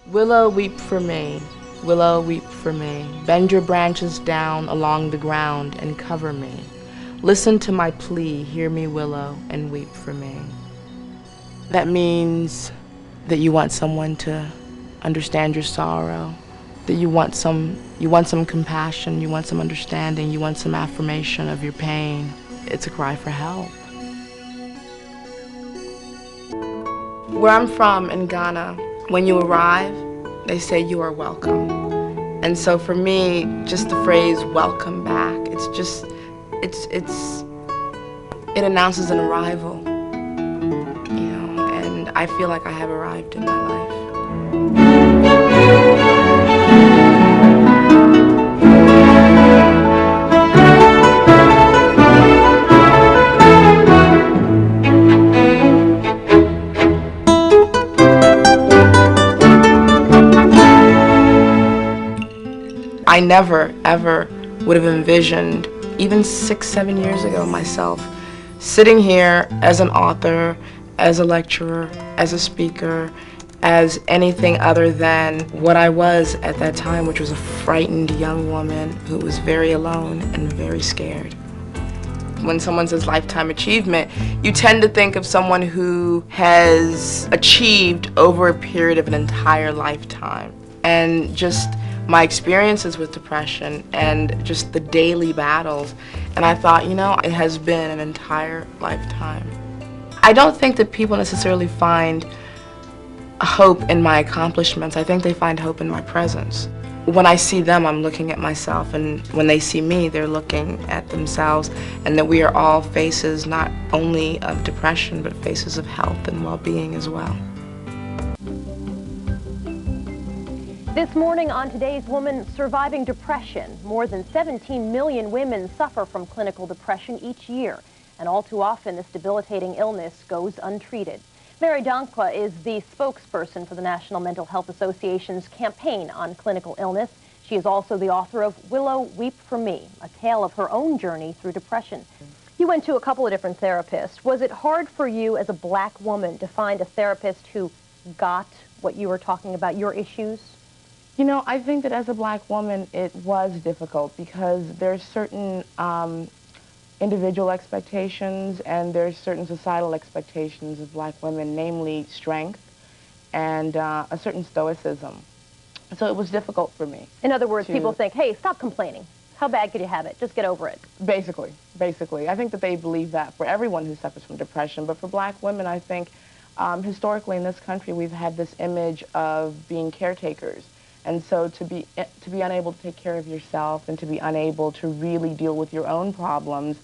Willow, weep for me. Willow, weep for me. Bend your branches down along the ground and cover me. Listen to my plea, hear me, willow, and weep for me. That means that you want someone to understand your sorrow, that you want some compassion, you want some understanding, you want some affirmation of your pain. It's a cry for help. Where I'm from in Ghana, when you arrive, they say you are welcome. And so for me, just the phrase welcome back, it announces an arrival, you know, and I feel like I have arrived in my life. I never, ever would have envisioned, even 6-7 years ago, myself sitting here as an author, as a lecturer, as a speaker, as anything other than what I was at that time, which was a frightened young woman who was very alone and very scared. When someone says lifetime achievement, you tend to think of someone who has achieved over a period of an entire lifetime. And just my experiences with depression and just the daily battles, and I thought, you know, it has been an entire lifetime. I don't think that people necessarily find hope in my accomplishments. I think they find hope in my presence. When I see them, I'm looking at myself, and when they see me, they're looking at themselves, and that we are all faces not only of depression, but faces of health and well-being as well. This morning on Today's Woman, surviving depression. More than 17 million women suffer from clinical depression each year, and all too often this debilitating illness goes untreated. Mary Dankwa is the spokesperson for the National Mental Health Association's campaign on clinical illness. She is also the author of Willow Weep for Me, a tale of her own journey through depression. You went to a couple of different therapists. Was it hard for you as a black woman to find a therapist who got what you were talking about, your issues? You know, I think that as a black woman, it was difficult because there's certain individual expectations and there's certain societal expectations of black women, namely strength and a certain stoicism. So it was difficult for me. In other words, people think, hey, stop complaining. How bad could you have it? Just get over it. Basically. I think that they believe that for everyone who suffers from depression, but for black women, I think historically in this country, we've had this image of being caretakers. And so to be unable to take care of yourself and to be unable to really deal with your own problems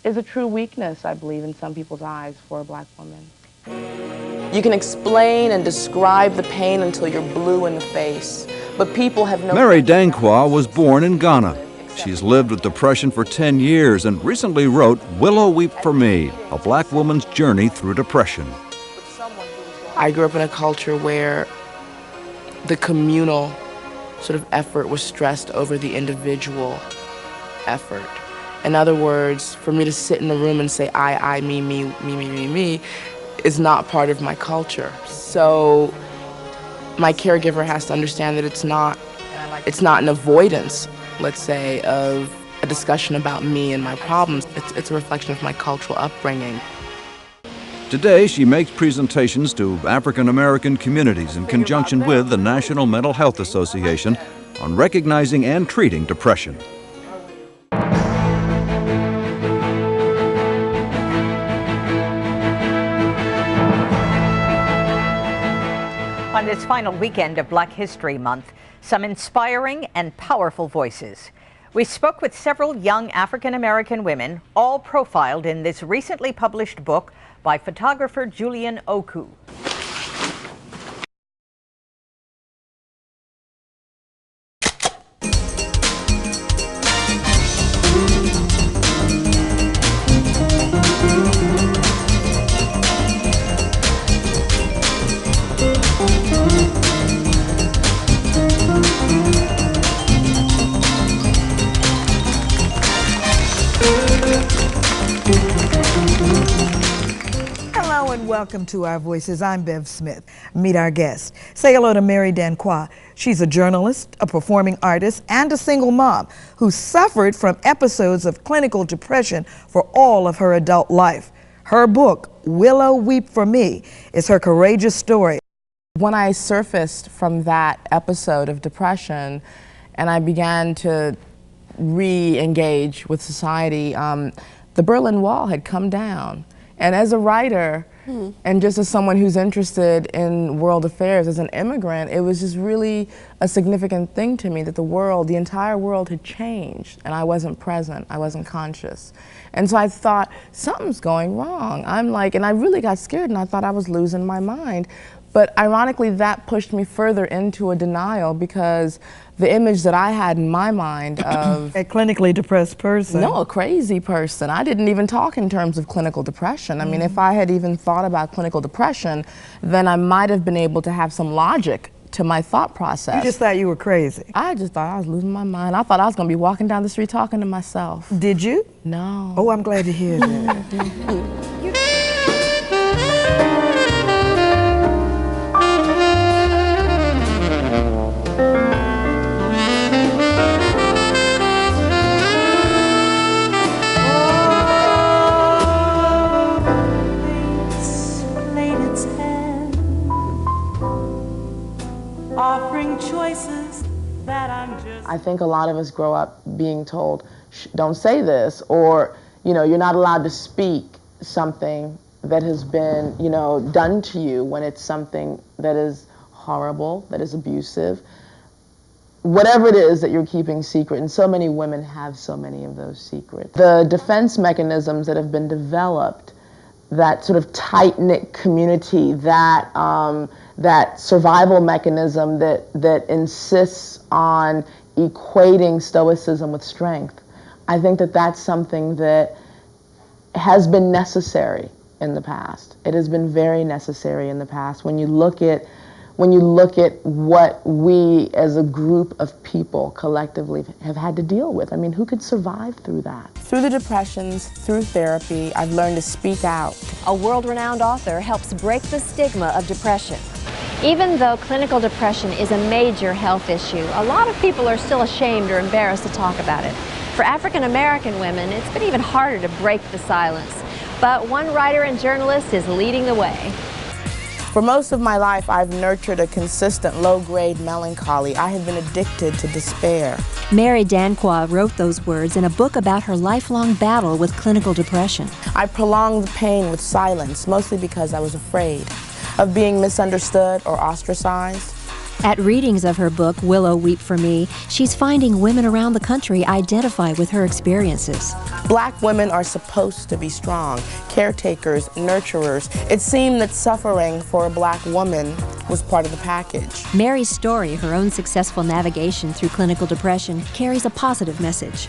is a true weakness, I believe, in some people's eyes for a black woman. You can explain and describe the pain until you're blue in the face, but people have no... Mary Dankwa was born in Ghana. She's lived with depression for 10 years and recently wrote Willow Weep for Me, a black woman's journey through depression. I grew up in a culture where the communal sort of effort was stressed over the individual effort. In other words, for me to sit in the room and say I, me, is not part of my culture. So my caregiver has to understand that it's not an avoidance, let's say, of a discussion about me and my problems. It's a reflection of my cultural upbringing. Today, she makes presentations to African American communities in conjunction with the National Mental Health Association on recognizing and treating depression. On this final weekend of Black History Month, some inspiring and powerful voices. We spoke with several young African American women, all profiled in this recently published book by photographer Julian Oku. and welcome to Our Voices. I'm Bev Smith. Meet our guest. Say hello to Mary Danquois. She's a journalist, a performing artist, and a single mom who suffered from episodes of clinical depression for all of her adult life. Her book, Willow Weep for Me, is her courageous story. When I surfaced from that episode of depression and I began to re-engage with society, the Berlin Wall had come down. And as a writer, and just as someone who's interested in world affairs, as an immigrant, it was just really a significant thing to me that the entire world had changed, and I wasn't present, I wasn't conscious. And so I thought, something's going wrong. And I really got scared, and I thought I was losing my mind. But ironically, that pushed me further into a denial, because the image that I had in my mind of a clinically depressed person. No, a crazy person. I didn't even talk in terms of clinical depression. I mean, if I had even thought about clinical depression, then I might have been able to have some logic to my thought process. You just thought you were crazy? I just thought I was losing my mind. I thought I was going to be walking down the street talking to myself. Did you? No. Oh, I'm glad to hear that. Offering choices that I'm just... I think a lot of us grow up being told, don't say this, or, you're not allowed to speak something that has been, done to you when it's something that is horrible, that is abusive. Whatever it is that you're keeping secret, and so many women have so many of those secrets. The defense mechanisms that have been developed, that sort of tight-knit community, that survival mechanism that insists on equating stoicism with strength. I think that that's something that has been necessary in the past. It has been very necessary in the past. When you look at what we as a group of people collectively have had to deal with. I mean, who could survive through that? Through the depressions, through therapy, I've learned to speak out. A world-renowned author helps break the stigma of depression. Even though clinical depression is a major health issue, a lot of people are still ashamed or embarrassed to talk about it. For African American women, it's been even harder to break the silence. But one writer and journalist is leading the way. For most of my life, I've nurtured a consistent low-grade melancholy. I have been addicted to despair. Mary Danquois wrote those words in a book about her lifelong battle with clinical depression. I prolonged the pain with silence, mostly because I was afraid of being misunderstood or ostracized. At readings of her book, Willow Weep for Me, she's finding women around the country identify with her experiences. Black women are supposed to be strong, caretakers, nurturers. It seemed that suffering for a black woman was part of the package. Mary's story, her own successful navigation through clinical depression, carries a positive message.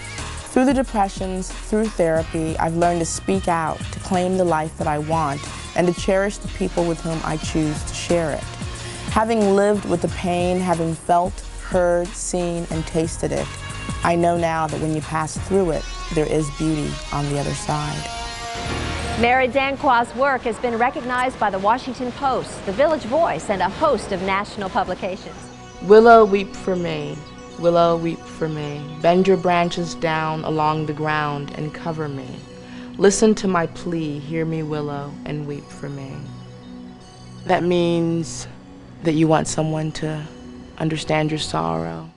Through the depressions, through therapy, I've learned to speak out, to claim the life that I want, and to cherish the people with whom I choose to share it. Having lived with the pain, having felt, heard, seen, and tasted it, I know now that when you pass through it, there is beauty on the other side. Mary Danquois' work has been recognized by the Washington Post, the Village Voice, and a host of national publications. Willow, weep for me. Willow, weep for me. Bend your branches down along the ground and cover me. Listen to my plea, hear me, willow, and weep for me. That means that you want someone to understand your sorrow.